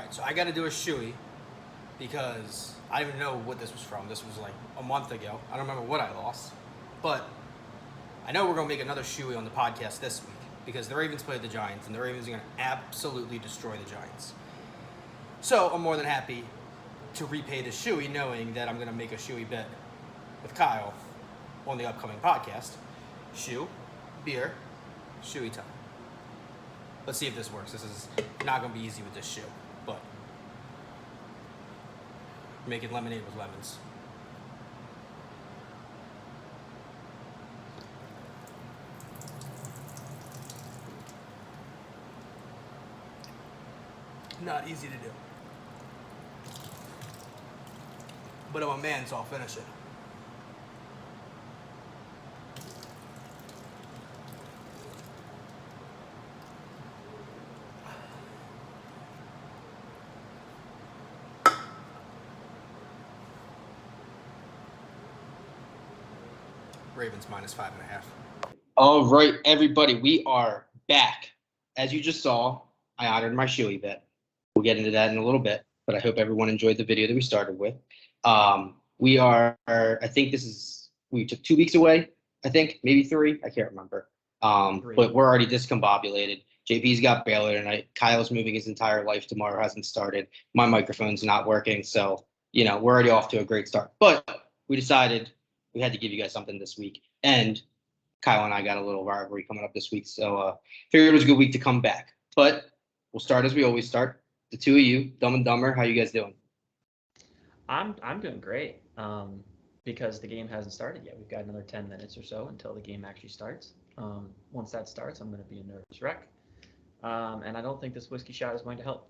right, so I got to do a shoey because I didn't even know what this was from. This was like a month ago. I don't remember what I lost, but I know we're going to make another shoey on the podcast this week because the Ravens played the Giants, and the Ravens are going to absolutely destroy the Giants. So I'm more than happy to repay the shoey, knowing that I'm going to make a shoey bet with Kyle on the upcoming podcast. Shoe, beer, shoey time. Let's see if this works. This is not going to be easy with this shoe, but making lemonade with lemons. Not easy to do. But I'm a man, so I'll finish it. Ravens minus 5.5. All right, everybody, we are back. As you just saw, I honored my shoey bet. We'll get into that in a little bit, but I hope everyone enjoyed the video that we started with. We are, I think we took 2 weeks away, I think, maybe 3, I can't remember. But we're already discombobulated. JP's got Baylor tonight. Kyle's moving his entire life tomorrow, hasn't started. My microphone's not working, so, we're already off to a great start. But we decided we had to give you guys something this week, and Kyle and I got a little rivalry coming up this week, so figured it was a good week to come back. But we'll start as we always start. The two of you, Dumb and Dumber, how you guys doing? I'm doing great because the game hasn't started yet. We've got another 10 minutes or so until the game actually starts. Once that starts, I'm going to be a nervous wreck, and I don't think this whiskey shot is going to help.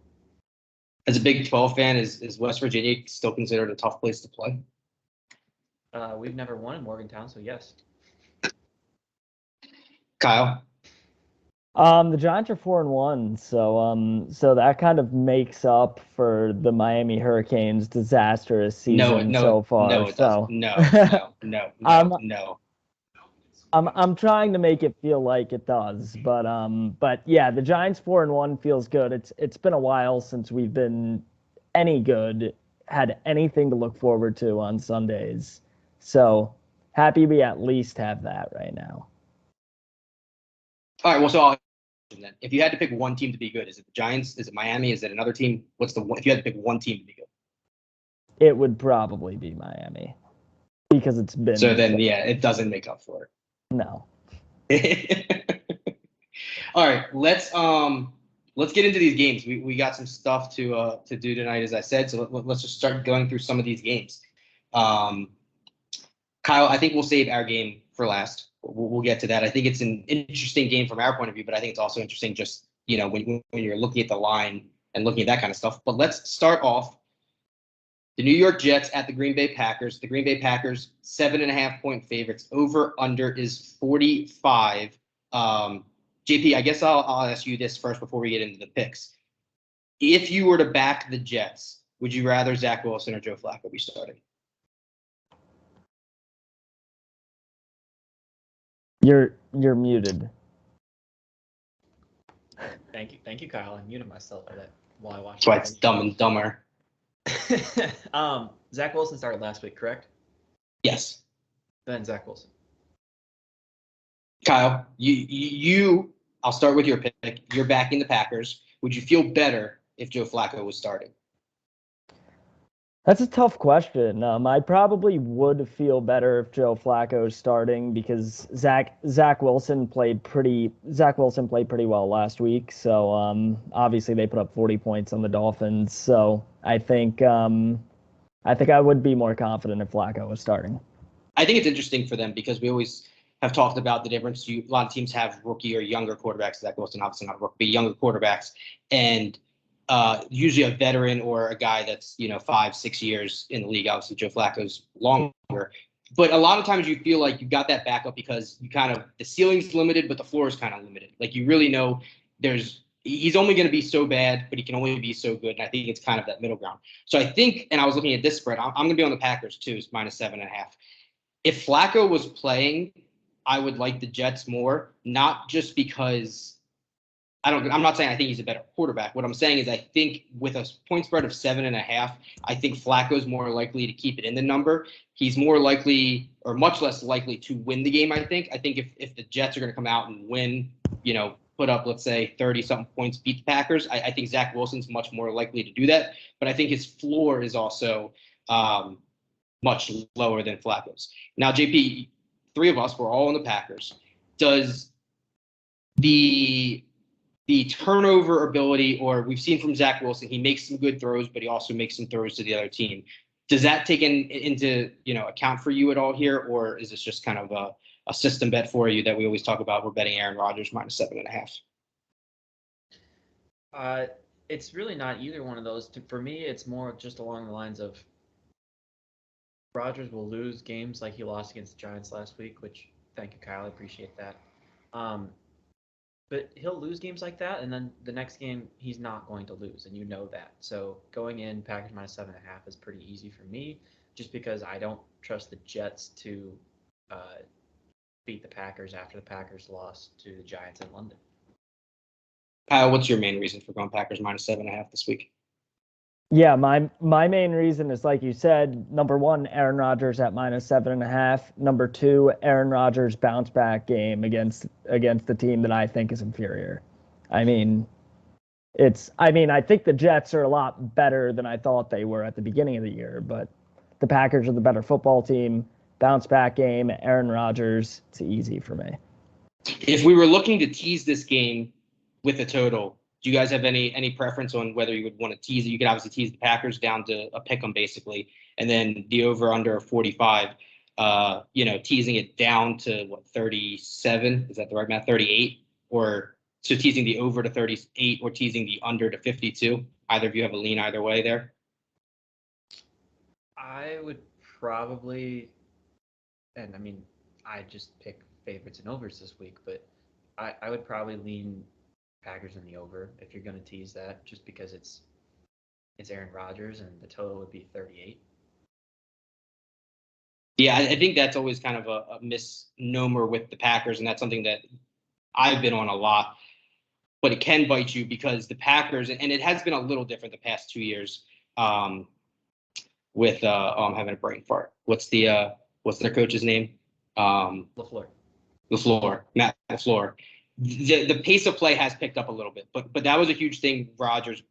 As a Big 12 fan, is West Virginia still considered a tough place to play? We've never won in Morgantown, so yes. Kyle? The Giants are 4-1, so that kind of makes up for the Miami Hurricanes' disastrous season so far. No. I'm trying to make it feel like it does, but yeah, the Giants 4-1 feels good. It's been a while since we've been any good, had anything to look forward to on Sundays. So happy we at least have that right now. All right, well, so then, if you had to pick one team to be good, is it the Giants? Is it Miami? Is it another team? If you had to pick one team to be good? It would probably be Miami because it's been. So then, yeah, it doesn't make up for it. No. All right, let's get into these games. We got some stuff to do tonight, as I said. So let's just start going through some of these games. Kyle, I think we'll save our game for last. We'll get to that. I think it's an interesting game from our point of view, but I think it's also interesting just, when you're looking at the line and looking at that kind of stuff. But let's start off. The New York Jets at the Green Bay Packers. The Green Bay Packers, 7.5-point favorites. Over under is 45. JP, I guess I'll ask you this first before we get into the picks. If you were to back the Jets, would you rather Zach Wilson or Joe Flacco be starting? You're muted. Thank you, Kyle. I muted myself for that while I watched. That's why it's Dumb and Dumber. Zach Wilson started last week, correct? Yes. Then Zach Wilson. Kyle, I'll start with your pick. You're backing the Packers. Would you feel better if Joe Flacco was starting? That's a tough question. I probably would feel better if Joe Flacco is starting because Zach Wilson played pretty well last week. So obviously they put up 40 points on the Dolphins. So I think I would be more confident if Flacco was starting. I think it's interesting for them because we always have talked about the difference. A lot of teams have rookie or younger quarterbacks. Zach Wilson obviously not a rookie, but younger quarterbacks, and usually a veteran or a guy that's 5-6 years in the league. Obviously Joe Flacco's longer, but a lot of times you feel like you got that backup because the ceiling's limited, but the floor is kind of limited. Like you really know he's only going to be so bad, but he can only be so good. And I think it's kind of that middle ground. So I think, and I was looking at this spread, I'm going to be on the Packers too. It's minus 7.5. If Flacco was playing, I would like the Jets more, not just because I'm not saying I think he's a better quarterback. What I'm saying is I think with a point spread of 7.5, I think Flacco's more likely to keep it in the number. He's more likely or much less likely to win the game, I think. I think if the Jets are going to come out and win, put up, let's say, 30-something points, beat the Packers, I think Zach Wilson's much more likely to do that. But I think his floor is also much lower than Flacco's. Now, JP, three of us, we're all in the Packers. Does the turnover ability, or we've seen from Zach Wilson, he makes some good throws, but he also makes some throws to the other team. Does that take into account for you at all here, or is this just kind of a system bet for you that we always talk about? We're betting Aaron Rodgers minus 7.5. It's really not either one of those. For me, it's more just along the lines of Rodgers will lose games like he lost against the Giants last week, which thank you, Kyle. I appreciate that. But he'll lose games like that, and then the next game he's not going to lose, and you know that. So going in Packers minus 7.5 is pretty easy for me, just because I don't trust the Jets to beat the Packers after the Packers lost to the Giants in London. Kyle, what's your main reason for going Packers minus 7.5 this week? Yeah, my main reason is, like you said, number one, Aaron Rodgers at minus 7.5. Number two, Aaron Rodgers bounce back game against the team that I think is inferior. I think the Jets are a lot better than I thought they were at the beginning of the year, but the Packers are the better football team. Bounce back game, Aaron Rodgers, it's easy for me. If we were looking to tease this game with a total, do you guys have any preference on whether you would want to tease it? You could obviously tease the Packers down to a pick 'em basically, and then the over under 45. Teasing it down to 37? Is that the right math? 38, or so teasing the over to 38 or teasing the under to 52. Either of you have a lean either way there? I would probably, and I mean, I just pick favorites and overs this week, but I would probably lean Packers in the over if you're going to tease that, just because it's Aaron Rodgers and the total would be 38. Yeah, I think that's always kind of a misnomer with the Packers, and that's something that I've been on a lot. But it can bite you because the Packers, and it has been a little different the past 2 years. I'm having a brain fart. What's their coach's name? LaFleur, Matt LaFleur. The pace of play has picked up a little bit, but that was a huge thing. Rodgers,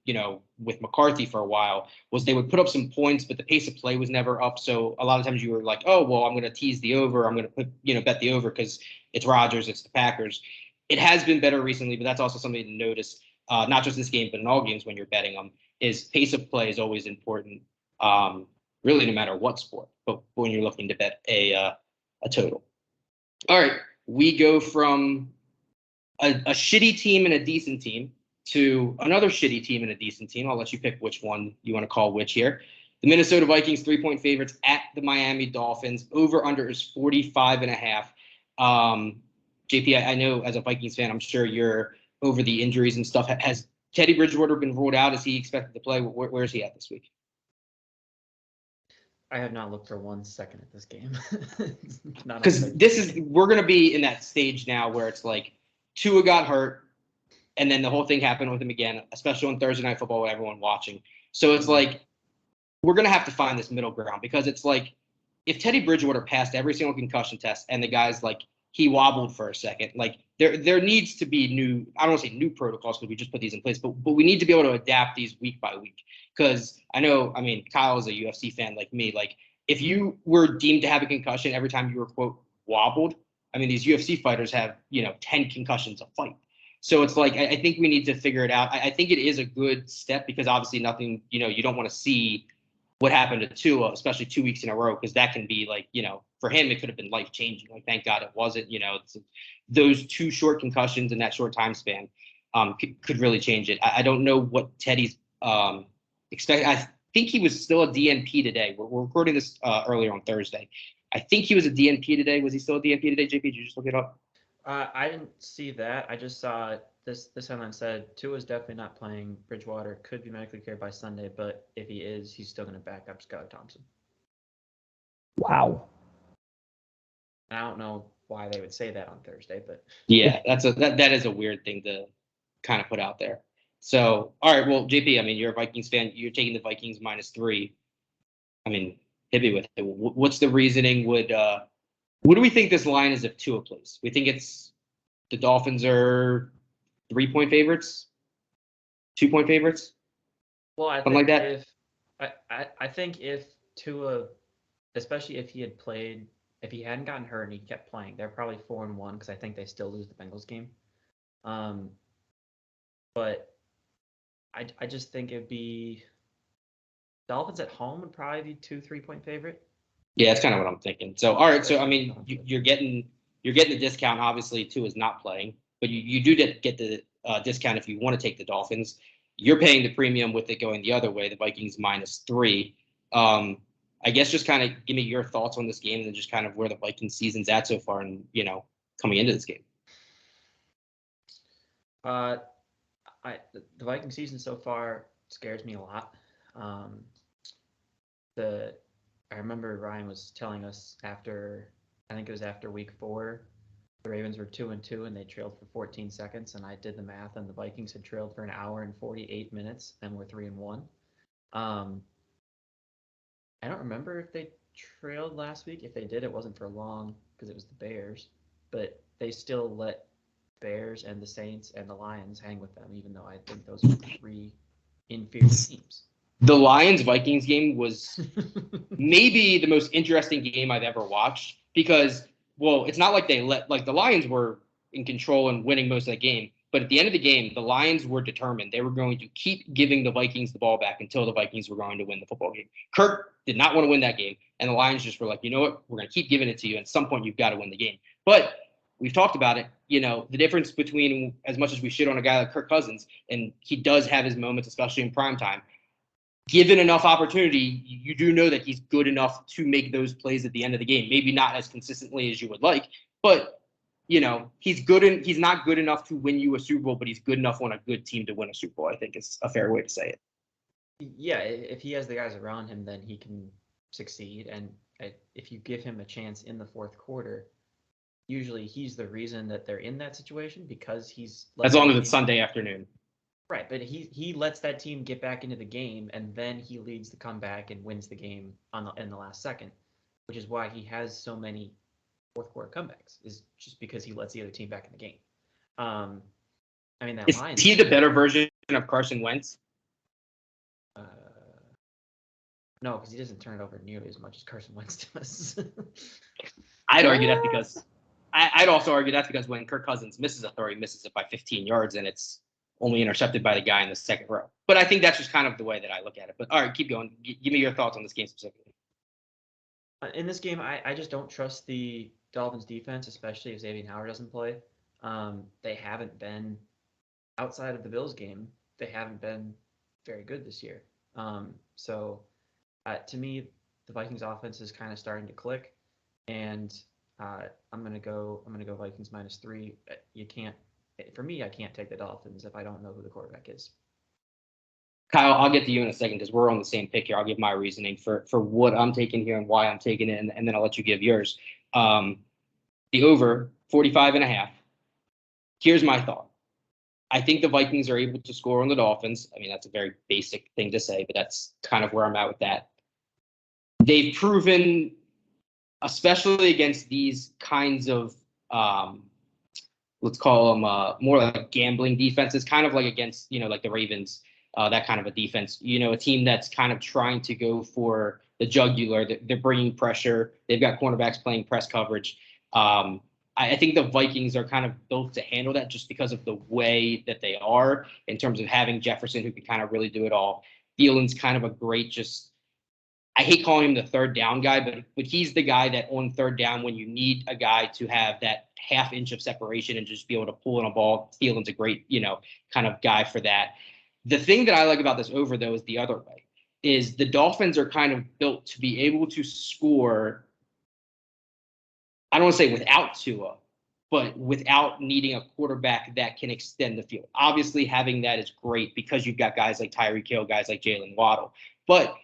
with McCarthy for a while, was they would put up some points, but the pace of play was never up. So a lot of times you were like, oh, well, I'm going to tease the over. I'm going to put, bet the over because it's Rodgers, it's the Packers. It has been better recently, but that's also something to notice, not just this game, but in all games when you're betting them, is pace of play is always important, really no matter what sport, but when you're looking to bet a total. All right, we go from a shitty team and a decent team to another shitty team and a decent team. I'll let you pick which one you want to call which here. The Minnesota Vikings 3-point favorites at the Miami Dolphins. Over under is 45.5. JP, I know as a Vikings fan, I'm sure you're over the injuries and stuff. Has Teddy Bridgewater been ruled out? Is he expected to play? Where is he at this week? I have not looked for 1 second at this game. Because we're going to be in that stage now where it's like Tua got hurt, and then the whole thing happened with him again, especially on Thursday Night Football with everyone watching. So it's like we're going to have to find this middle ground, because it's like if Teddy Bridgewater passed every single concussion test and the guy's like he wobbled for a second, like there needs to be new, I don't want to say new protocols because we just put these in place, but we need to be able to adapt these week by week. Because Kyle is a UFC fan like me. Like if you were deemed to have a concussion every time you were, quote, wobbled, these UFC fighters have, 10 concussions a fight. So it's like, I think we need to figure it out. I think it is a good step because obviously nothing, you don't want to see what happened to Tua, especially 2 weeks in a row, because that can be like, for him, it could have been life changing. Like, thank God it wasn't, those 2 short concussions in that short time span could really change it. I don't know what Teddy's expecting. I think he was still a DNP today. We're recording this earlier on Thursday. I think he was a DNP today. Was he still a DNP today, JP? Did you just look it up? I didn't see that. I just saw this headline said Tua is definitely not playing. Bridgewater could be medically cleared by Sunday, but if he is, he's still going to back up Skylar Thompson. Wow. I don't know why they would say that on Thursday, but yeah, that is a weird thing kind of put out there. So, all right, well, JP, I mean, you're a Vikings fan. You're taking the Vikings -3. I mean, hit me with it. What's the reasoning? What do we think this line is if Tua plays? We think it's the Dolphins are 3-point favorites, 2-point favorites, Well, I something think like that. I think if Tua, especially if he had played, if he hadn't gotten hurt and he kept playing, they're probably 4-1 because I think they still lose the Bengals game. But I just think it'd be Dolphins at home would probably be 2-3-point favorite. Yeah, that's kind of what I'm thinking. So, all right, so I mean, you're getting the discount. Obviously, Tua is not playing, but you do get the discount if you want to take the Dolphins. You're paying the premium with it going the other way, the Vikings -3. I guess just kind of give me your thoughts on this game and just kind of where the Vikings season's at so far and, coming into this game. The Viking season so far scares me a lot. I remember Ryan was telling us after, I think it was after week 4, the Ravens were 2-2 and they trailed for 14 seconds, and I did the math, and the Vikings had trailed for an hour and 48 minutes and were 3-1. I don't remember if they trailed last week. If they did, it wasn't for long because it was the Bears, but they still let Bears and the Saints and the Lions hang with them, even though I think those are 3 inferior teams. The Lions-Vikings game was maybe the most interesting game I've ever watched because, well, it's not like the Lions were in control and winning most of the game, but at the end of the game, the Lions were determined. They were going to keep giving the Vikings the ball back until the Vikings were going to win the football game. Kirk did not want to win that game, and the Lions just were like, you know what, we're going to keep giving it to you. At some point, you've got to win the game. But we've talked about it, the difference between, as much as we shit on a guy like Kirk Cousins, and he does have his moments, especially in prime time, given enough opportunity, you do know that he's good enough to make those plays at the end of the game. Maybe not as consistently as you would like, but he's good and he's not good enough to win you a Super Bowl, but he's good enough on a good team to win a Super Bowl. I think is a fair way to say it. Yeah, if he has the guys around him, then he can succeed. And if you give him a chance in the fourth quarter, usually he's the reason that they're in that situation because he's as long as it's Sunday afternoon. Right, but he lets that team get back into the game, and then he leads the comeback and wins the game in the last second, which is why he has so many fourth quarter comebacks, is just because he lets the other team back in the game. I mean, that is he the better version of Carson Wentz? No, because he doesn't turn it over nearly as much as Carson Wentz does. I'd argue that because I'd also argue that's because when Kirk Cousins misses a throw, he misses it by 15 yards, and it's only intercepted by the guy in the second row. But I think that's just kind of the way that I look at it. But all right, keep going. Give me your thoughts on this game specifically. In this game, I just don't trust the Dolphins defense, especially if Xavier Howard doesn't play. They haven't been, outside of the Bills game, they haven't been very good this year. So to me, the Vikings offense is kind of starting to click, and I'm gonna go Vikings -3. You can't. For me, I can't take the Dolphins if I don't know who the quarterback is. Kyle, I'll get to you in a second because we're on the same pick here. I'll give my reasoning for what I'm taking here and why I'm taking it, and then I'll let you give yours. The over 45.5. Here's my thought. I think the Vikings are able to score on the Dolphins. I mean, that's a very basic thing to say, but that's kind of where I'm at with that. They've proven, especially against these kinds of let's call them more like gambling defenses, kind of like against, like the Ravens, that kind of a defense, a team that's kind of trying to go for the jugular. They're bringing pressure. They've got cornerbacks playing press coverage. I think the Vikings are kind of built to handle that just because of the way that they are in terms of having Jefferson, who can kind of really do it all. Thielen's kind of a great I hate calling him the third down guy, but he's the guy that on third down, when you need a guy to have that half inch of separation and just be able to pull in a ball, Thielen's a great, kind of guy for that. The thing that I like about this over, though, is the other way, is the Dolphins are kind of built to be able to score, I don't want to say without Tua, but without needing a quarterback that can extend the field. Obviously, having that is great because you've got guys like Tyreek Hill, guys like Jalen Waddle. But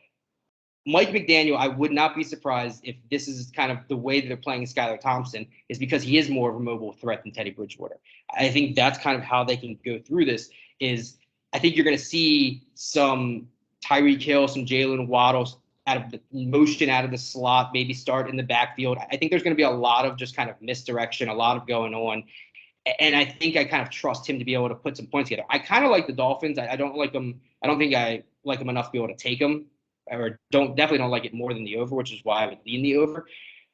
Mike McDaniel, I would not be surprised if this is kind of the way that they're playing Skylar Thompson, is because he is more of a mobile threat than Teddy Bridgewater. I think that's kind of how they can go through this. Is I think you're going to see some Tyreek Hill, some Jalen Waddle out of the motion, out of the slot, maybe start in the backfield. I think there's going to be a lot of just kind of misdirection, a lot of going on. And I think I kind of trust him to be able to put some points together. I kind of like the Dolphins. I don't like them. I don't think I like them enough to be able to take them, or definitely don't like it more than the over, which is why I would lean the over.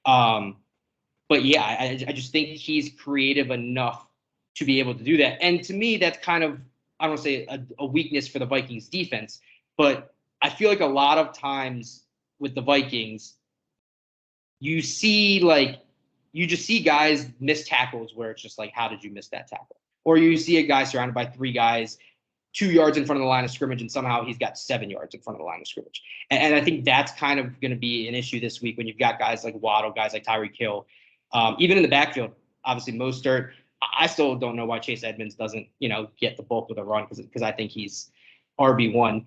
But yeah, I just think he's creative enough to be able to do that. And to me, that's kind of, I don't want to say a weakness for the Vikings defense, but I feel like a lot of times with the Vikings, you just see guys miss tackles where it's just like, how did you miss that tackle? Or you see a guy surrounded by 3 guys 2 yards in front of the line of scrimmage, and somehow he's got 7 yards in front of the line of scrimmage. And I think that's kind of going to be an issue this week when you've got guys like Waddle, guys like Tyreek Hill, even in the backfield. Obviously, Mostert. I still don't know why Chase Edmonds doesn't, get the bulk of the run, because I think he's RB1.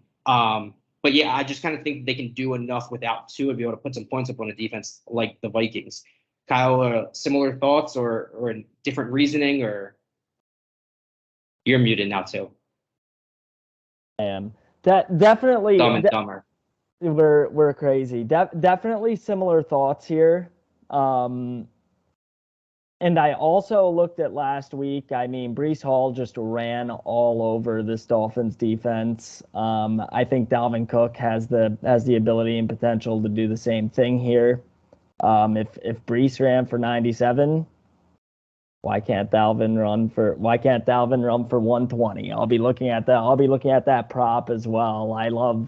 But yeah, I just kind of think they can do enough without Tua to be able to put some points up on a defense like the Vikings. Kyle, similar thoughts or different reasoning, or you're muted now too? I am. That definitely Dumb and dumber. We're crazy. Definitely similar thoughts here. And I also looked at last week. I mean, Breece Hall just ran all over this Dolphins defense. I think Dalvin Cook has the ability and potential to do the same thing here. If Breece ran for 97, why can't Dalvin run for 120? I'll be looking at that prop as well.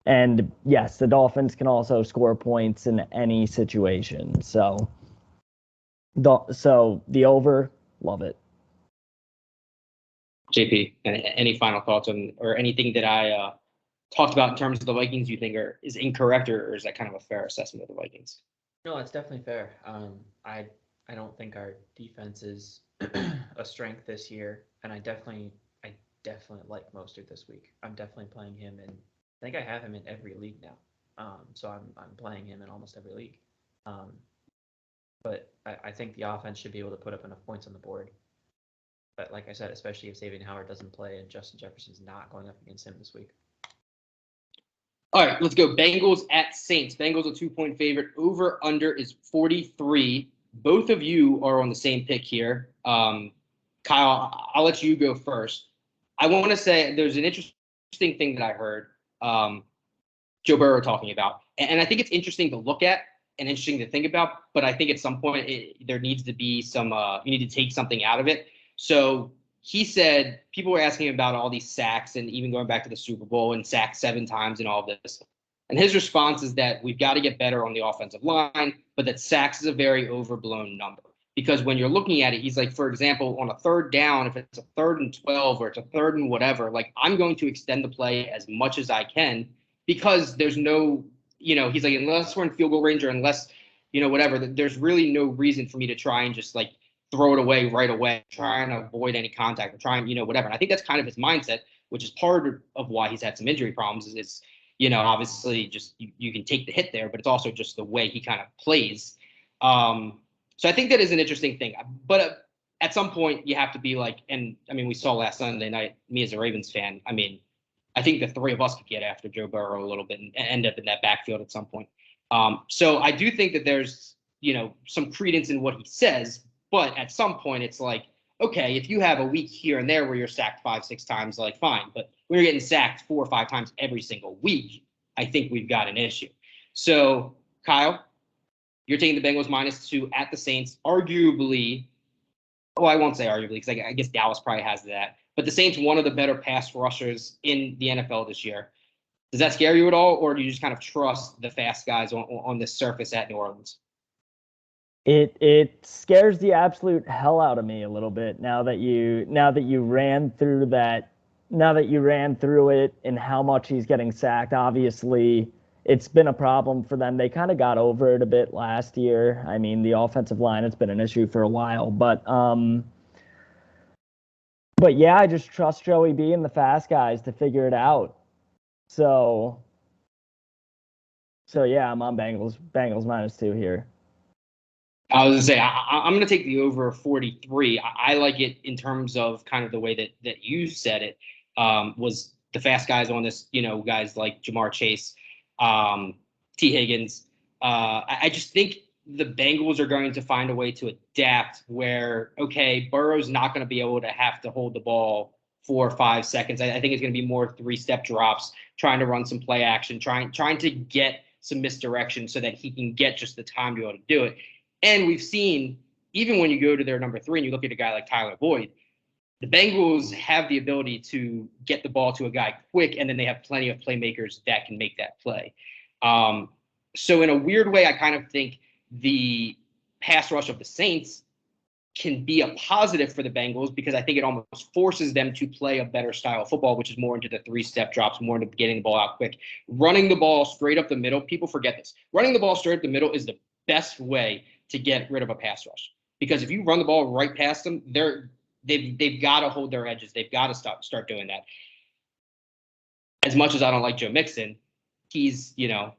And yes, the Dolphins can also score points in any situation. So the over, love it. JP, any final thoughts on, or anything that I talked about in terms of the Vikings you think is incorrect, or is that kind of a fair assessment of the Vikings? No, it's definitely fair. I don't think our defense is a strength this year, and I definitely like Mostert this week. I'm definitely playing him, and I think I have him in every league now. So I'm playing him in almost every league. But I think the offense should be able to put up enough points on the board. But like I said, especially if Xavier Howard doesn't play and Justin Jefferson's not going up against him this week. All right, let's go. Bengals at Saints. Bengals a 2-point favorite. Over under is 43. Both of you are on the same pick here. Kyle, I'll let you go first. I want to say there's an interesting thing that I heard Joe Burrow talking about. And I think it's interesting to look at and interesting to think about. But I think at some point there needs to be some you need to take something out of it. So he said people were asking him about all these sacks and even going back to the Super Bowl and sacked 7 times and all of this. And his response is that we've got to get better on the offensive line, but that sacks is a very overblown number. Because when you're looking at it, he's like, for example, on a 3rd down, if it's a 3rd and 12 or it's a 3rd and whatever, like I'm going to extend the play as much as I can because there's no, he's like, unless we're in field goal range or unless, whatever, there's really no reason for me to try and just like throw it away right away, trying to avoid any contact or trying, whatever. And I think that's kind of his mindset, which is part of why he's had some injury problems is obviously just you can take the hit there, but it's also just the way he kind of plays. So I think that is an interesting thing. But at some point you have to be like, and I mean, we saw last Sunday night, me as a Ravens fan, I mean, I think the 3 of us could get after Joe Burrow a little bit and end up in that backfield at some point. So I do think that there's, some credence in what he says. But at some point, it's like, okay, if you have a week here and there where you're sacked 5-6 times, like fine. But when you're getting sacked 4 or 5 times every single week, I think we've got an issue. So, Kyle, you're taking the Bengals -2 at the Saints. Arguably, I won't say arguably because I guess Dallas probably has that. But the Saints, one of the better pass rushers in the NFL this year. Does that scare you at all, or do you just kind of trust the fast guys on this surface at New Orleans? It scares the absolute hell out of me a little bit now that you ran through that. Now that you ran through it and how much he's getting sacked, obviously it's been a problem for them. They kind of got over it a bit last year. I mean, the offensive line has been an issue for a while, but yeah, I just trust Joey B and the fast guys to figure it out. So So yeah, I'm on Bengals -2 here. I was gonna say I'm gonna take the over 43. I like it in terms of kind of the way that you said it. Was the fast guys on this, guys like Jamar Chase, T. Higgins. I just think the Bengals are going to find a way to adapt where, okay, Burrow's not going to be able to have to hold the ball 4 or 5 seconds. I think it's going to be more 3-step drops, trying to run some play action, trying to get some misdirection so that he can get just the time to be able to do it. And we've seen, even when you go to their number 3 and you look at a guy like Tyler Boyd, the Bengals have the ability to get the ball to a guy quick, and then they have plenty of playmakers that can make that play. So in a weird way, I kind of think the pass rush of the Saints can be a positive for the Bengals because I think it almost forces them to play a better style of football, which is more into the 3-step drops, more into getting the ball out quick. Running the ball straight up the middle, people forget this. Running the ball straight up the middle is the best way to get rid of a pass rush. Because if you run the ball right past them, they've got to hold their edges. They've got to start doing that. As much as I don't like Joe Mixon, he's a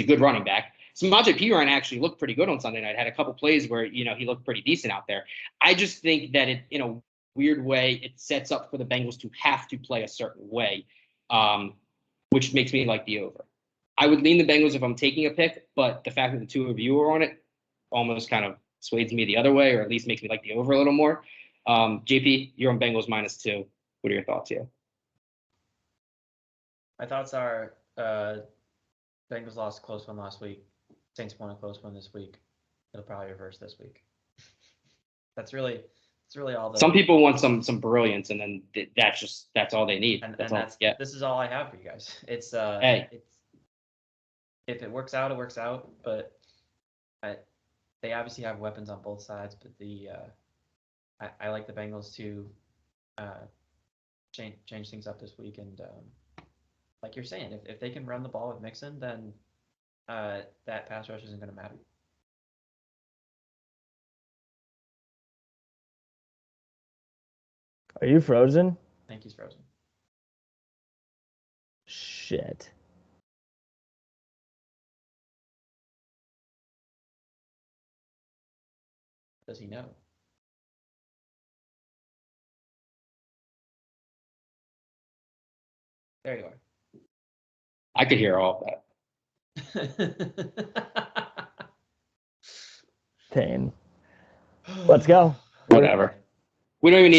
good running back. Samaje Perine actually looked pretty good on Sunday night. Had a couple plays where, he looked pretty decent out there. I just think that it, in a weird way, it sets up for the Bengals to have to play a certain way, which makes me like the over. I would lean the Bengals if I'm taking a pick, but the fact that the two of you are on it almost kind of sways me the other way, or at least makes me like the over a little more. JP, you're on Bengals -2. What are your thoughts here? My thoughts are Bengals lost a close one last week. Saints won a close one this week. It'll probably reverse this week. That's really all. Some people want some brilliance, and then that's all they need. And that's this is all I have for you guys. It's if it works out, it works out. But they obviously have weapons on both sides. But I like the Bengals to change things up this week. And like you're saying, if they can run the ball with Mixon, then that pass rush isn't going to matter. Are you frozen? I think he's frozen. Shit. Does he know? There you are. I could hear all of that. Pain. Let's go. Whatever. We don't even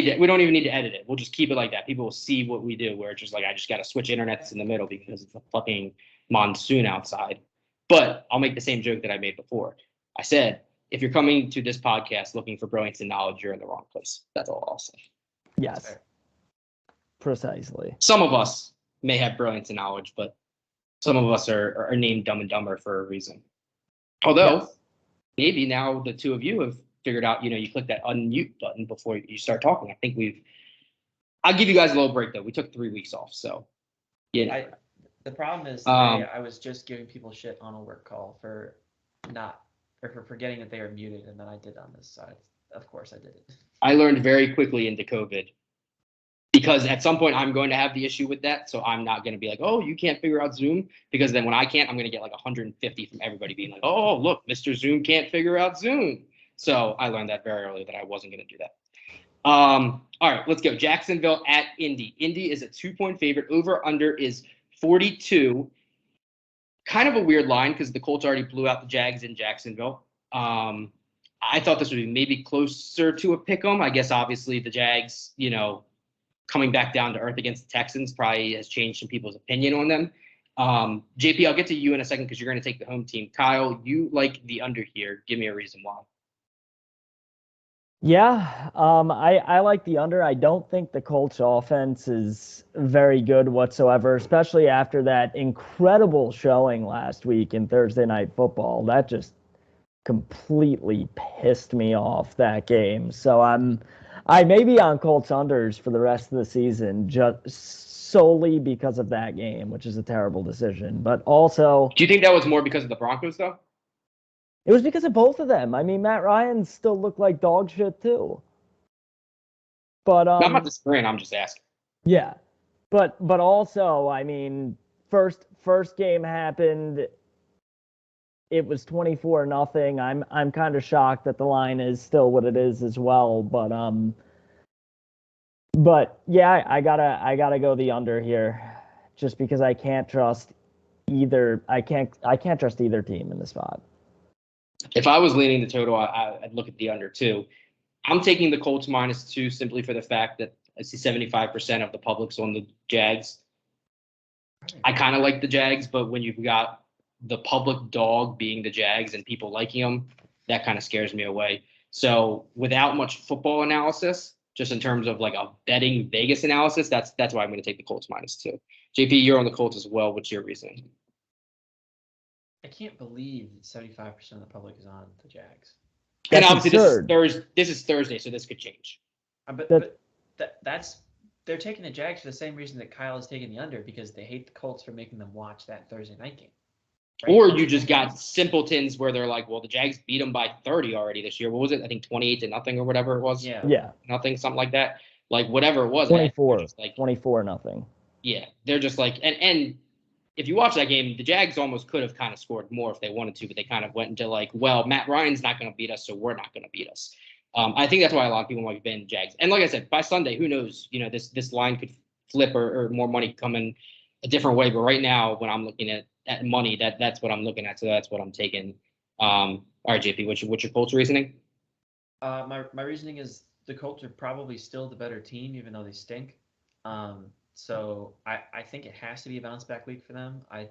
need to edit it. We'll just keep it like that. People will see what we do, where it's just like I just got to switch internets in the middle because it's a fucking monsoon outside. But I'll make the same joke that I made before. I said, if you're coming to this podcast looking for brilliance and knowledge, you're in the wrong place. That's all I'll say. Yes. Precisely. Some of us may have brilliance and knowledge, but some of us are named Dumb and Dumber for a reason. Although, maybe now the two of you have figured out, you click that unmute button before you start talking. I think I'll give you guys a little break, though. We took 3 weeks off, so, The problem is today I was just giving people shit on a work call for forgetting that they were muted, and then I did on this side. Of course I did it. I learned very quickly into COVID because at some point I'm going to have the issue with that. So I'm not going to be like, oh, you can't figure out Zoom, because then when I can't, I'm going to get like 150 from everybody being like, oh, look, Mr. Zoom can't figure out Zoom. So I learned that very early that I wasn't going to do that. All right, let's go. Jacksonville at Indy. Indy is a 2-point favorite. Over under is 42. Kind of a weird line because the Colts already blew out the Jags in Jacksonville. I thought this would be maybe closer to a pick 'em. I guess obviously the Jags, coming back down to earth against the Texans probably has changed some people's opinion on them. JP, I'll get to you in a second because you're going to take the home team. Kyle, you like the under here. Give me a reason why. Yeah, I like the under. I don't think the Colts offense is very good whatsoever, especially after that incredible showing last week in Thursday Night Football. That just completely pissed me off, that game. So I may be on Colts unders for the rest of the season just solely because of that game, which is a terrible decision. But also, do you think that was more because of the Broncos, though? It was because of both of them. I mean, Matt Ryan still looked like dog shit too. But I'm not disagreeing. I'm just asking. Yeah, but also, I mean, first game happened. It was 24-0. I'm kind of shocked that the line is still what it is as well. But yeah, I gotta go the under here, just because I can't trust either. I can't trust either team in the spot. If I was leaning the total, I'd look at the under too. I'm taking the Colts -2 simply for the fact that I see 75% of the public's on the Jags. I kind of like the Jags, but when you've got the public dog being the Jags and people liking them, that kind of scares me away. So without much football analysis, just in terms of like a betting Vegas analysis, that's why I'm going to take the Colts -2. JP, you're on the Colts as well. What's your reasoning? I can't believe that 75% of the public is on the Jags. And That's obviously absurd. this is Thursday, so this could change. But that's they're taking the Jags for the same reason that Kyle is taking the under, because they hate the Colts for making them watch that Thursday night game. Right? Or you just got simpletons where they're like, well, the Jags beat them by 30 already this year. What was it? I think 28-0 or whatever it was. Yeah. Nothing, something like that. Like whatever it was. 24, like 24-0. Yeah, they're just like, and if you watch that game, the Jags almost could have kind of scored more if they wanted to, but they kind of went into like, well, Matt Ryan's not going to beat us, so we're not going to beat us. I think that's why a lot of people might ban Jags. And like I said, by Sunday, who knows? You know, this line could flip or more money come in a different way. But right now, when I'm looking at money, that's what I'm looking at. So that's what I'm taking. All right, JP, what's your Colts reasoning? My reasoning is the Colts are probably still the better team, even though they stink. So I think it has to be a bounce back week for them. I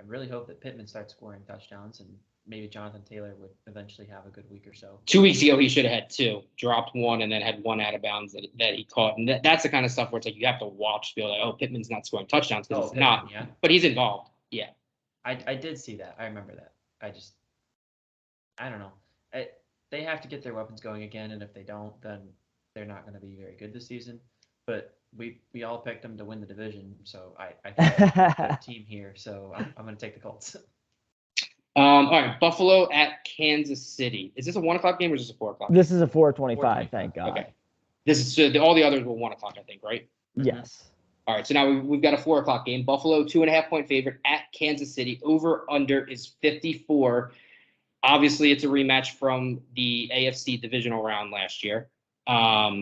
really hope that Pittman starts scoring touchdowns, and maybe Jonathan Taylor would eventually have a good week or so. 2 weeks ago, he should have had 2, dropped 1, and then had 1 out of bounds that he caught. And that's the kind of stuff where it's like you have to watch, feel like, oh, Pittman's not scoring touchdowns because it's not. Yeah. But he's involved. Yeah. I did see that. I remember that. I don't know. They have to get their weapons going again, and if they don't, then they're not going to be very good this season. But we all picked them to win the division, so I think they're a good team here. So I'm going to take the Colts. All right, Buffalo at Kansas City. Is this a 1 o'clock game or is this a 4 o'clock? This is a 4:25. Thank God. Okay. This is all the others were 1 o'clock, I think, right? Yes. All right, so now we've got a 4 o'clock game. Buffalo 2.5-point favorite at Kansas City. Over under is 54. Obviously, it's a rematch from the AFC divisional round last year. Let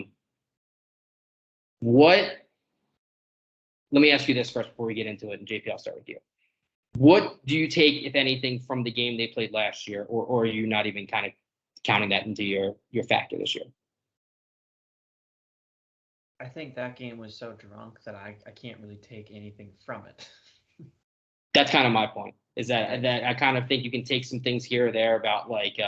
me ask you this first before we get into it, and JP, I'll start with you. What do you take, if anything, from the game they played last year, or are you not even kind of counting that into your factor this year? I think that game was so drunk that I can't really take anything from it. That's kind of my point, is that I kind of think you can take some things here or there about like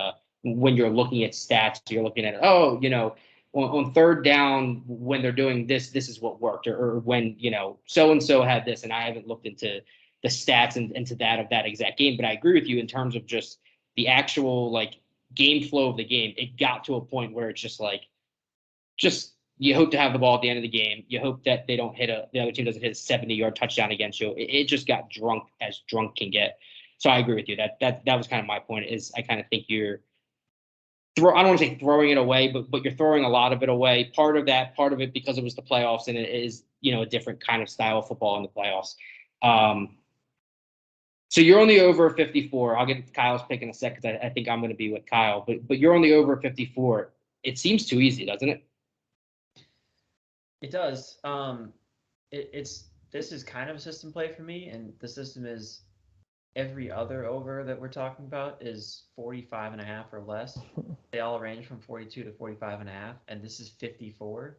when you're looking at stats, you're looking at, oh, you know, on third down when they're doing this is what worked, or when, you know, so-and-so had this, and I haven't looked into the stats and into that of that exact game. But I agree with you in terms of just the actual like game flow of the game. It got to a point where it's just like, you hope to have the ball at the end of the game. You hope that they don't the other team doesn't hit a 70-yard touchdown against you. It just got drunk as drunk can get. So I agree with you. That was kind of my point, is I kind of think I don't want to say throwing it away, but you're throwing a lot of it away. Part of it because it was the playoffs, and it is, you know, a different kind of style of football in the playoffs. So you're on the over 54. I'll get Kyle's pick in a second, because I think I'm going to be with Kyle. But you're on the over 54. It seems too easy, doesn't it? It does. This is kind of a system play for me, and the system is every other over that we're talking about is 45.5 or less. They all range from 42 to 45.5, and this is 54.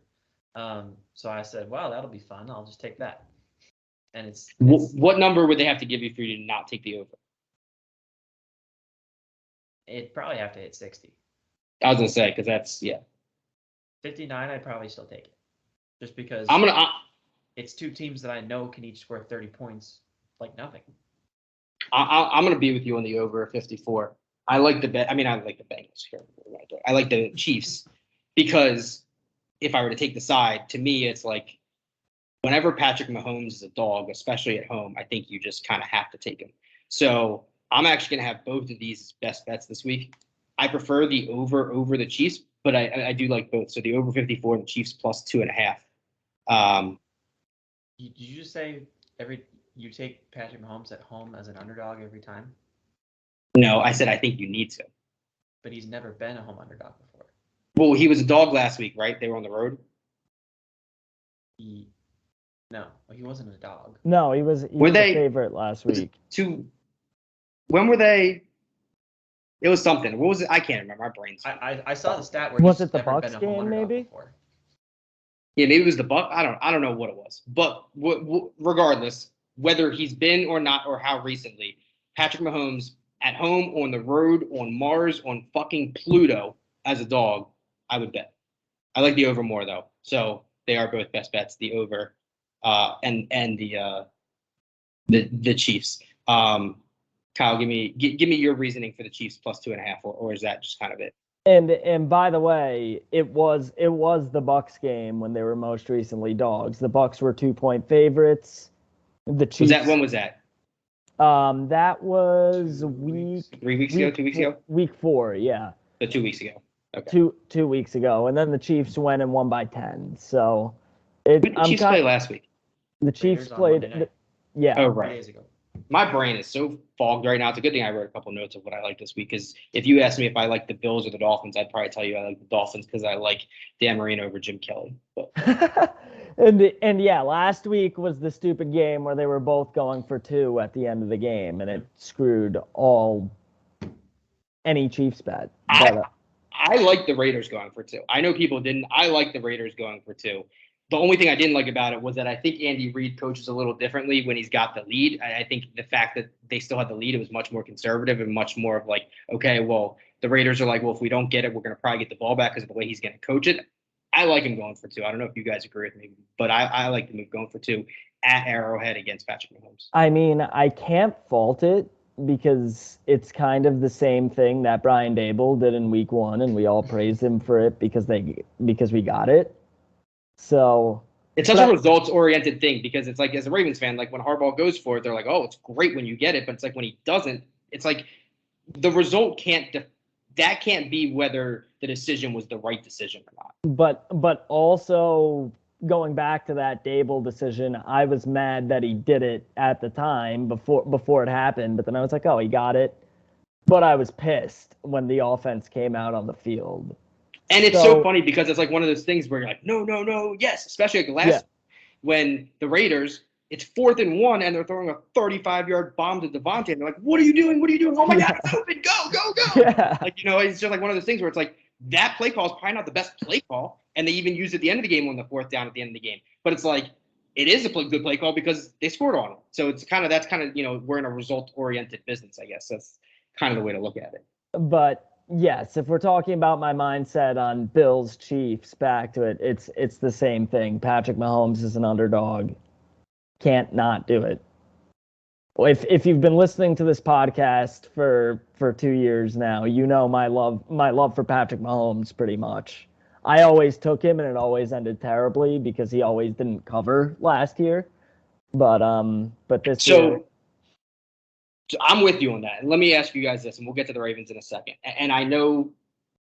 So I said, wow, that'll be fun. I'll just take that. And it's what number would they have to give you for you to not take the over? It'd probably have to hit 60. I was gonna say, because that's 59. I'd probably still take it, just because it's two teams that I know can each score 30 points like nothing. I'm gonna be with you on the over 54. I like the bet. I mean, I like the Bengals here. I like the Chiefs, because if I were to take the side, to me, it's like, whenever Patrick Mahomes is a dog, especially at home, I think you just kind of have to take him. So I'm actually going to have both of these as best bets this week. I prefer the over the Chiefs, but I do like both. So the over 54 and the Chiefs plus 2.5. Did you just say You take Patrick Mahomes at home as an underdog every time, No, I said I think you need to. but he's never been a home underdog before. Well, he was a dog last week, right? They were on the road. No, he wasn't a dog. No, he was Were a they- favorite last week. When were they? It was something. What was it? I can't remember. My brain's. I saw the stat where Was he's it the never Bucks been a home game, underdog maybe? before. Yeah, maybe it was the Buck. I don't know what it was. But regardless, whether he's been or not, or how recently, Patrick Mahomes at home, on the road, on Mars, on fucking Pluto as a dog, I would bet. I like the over more though. So they are both best bets. The over, and the Chiefs. Kyle, give me your reasoning for the Chiefs plus 2.5, or is that just kind of it? And by the way, it was the Bucks game when they were most recently dogs. The Bucks were 2-point favorites. The Chiefs. When was that? That was 3 weeks ago, 2 weeks ago? Week 4, yeah. So 2 weeks ago. Okay. Two weeks ago, and then the Chiefs went and won by 10. So Who did the Chiefs play last week? The Chiefs Raiders on played. Monday night. Yeah. Oh, 3 right. days ago. My brain is so fogged right now. It's a good thing I wrote a couple notes of what I like this week. Because if you asked me if I like the Bills or the Dolphins, I'd probably tell you I like the Dolphins because I like Dan Marino over Jim Kelly. But and yeah, last week was the stupid game where they were both going for 2 at the end of the game, and it screwed any Chiefs bet. But, I like the Raiders going for 2. I know people didn't. I like the Raiders going for 2. The only thing I didn't like about it was that I think Andy Reid coaches a little differently when he's got the lead. I think the fact that they still had the lead, it was much more conservative and much more of like, okay, well, the Raiders are like, well, if we don't get it, we're going to probably get the ball back because of the way he's going to coach it. I like him going for 2. I don't know if you guys agree with me, but I like the move going for 2 at Arrowhead against Patrick Mahomes. I mean, I can't fault it because it's kind of the same thing that Brian Dable did in week 1, and we all praised him for it because we got it. So it's such a results-oriented thing because it's like, as a Ravens fan, like when Harbaugh goes for it, they're like, oh, it's great when you get it. But it's like when he doesn't, it's like the result can't be whether the decision was the right decision or not. But also going back to that Dable decision, I was mad that he did it at the time before it happened. But then I was like, oh, he got it. But I was pissed when the offense came out on the field. And it's so funny because it's like one of those things where you're like, no, yes. Especially like when the Raiders, it's 4th and 1 and they're throwing a 35-yard bomb to Devontae. And they're like, what are you doing? Oh my God, it's open. Go. Yeah. Like, it's just like one of those things where it's like that play call is probably not the best play call. And they even used it at the end of the game on the 4th down at the end of the game. But it's like, it is a good play call because they scored on it. So it's that's kind of, we're in a result-oriented business, I guess. That's kind of the way to look at it. But yes, if we're talking about my mindset on Bills, Chiefs, back to it, it's the same thing. Patrick Mahomes is an underdog. Can't not do it. If you've been listening to this podcast for 2 years now, you know my love for Patrick Mahomes pretty much. I always took him and it always ended terribly because he always didn't cover last year. But this year. So I'm with you on that. And let me ask you guys this, and we'll get to the Ravens in a second. And I know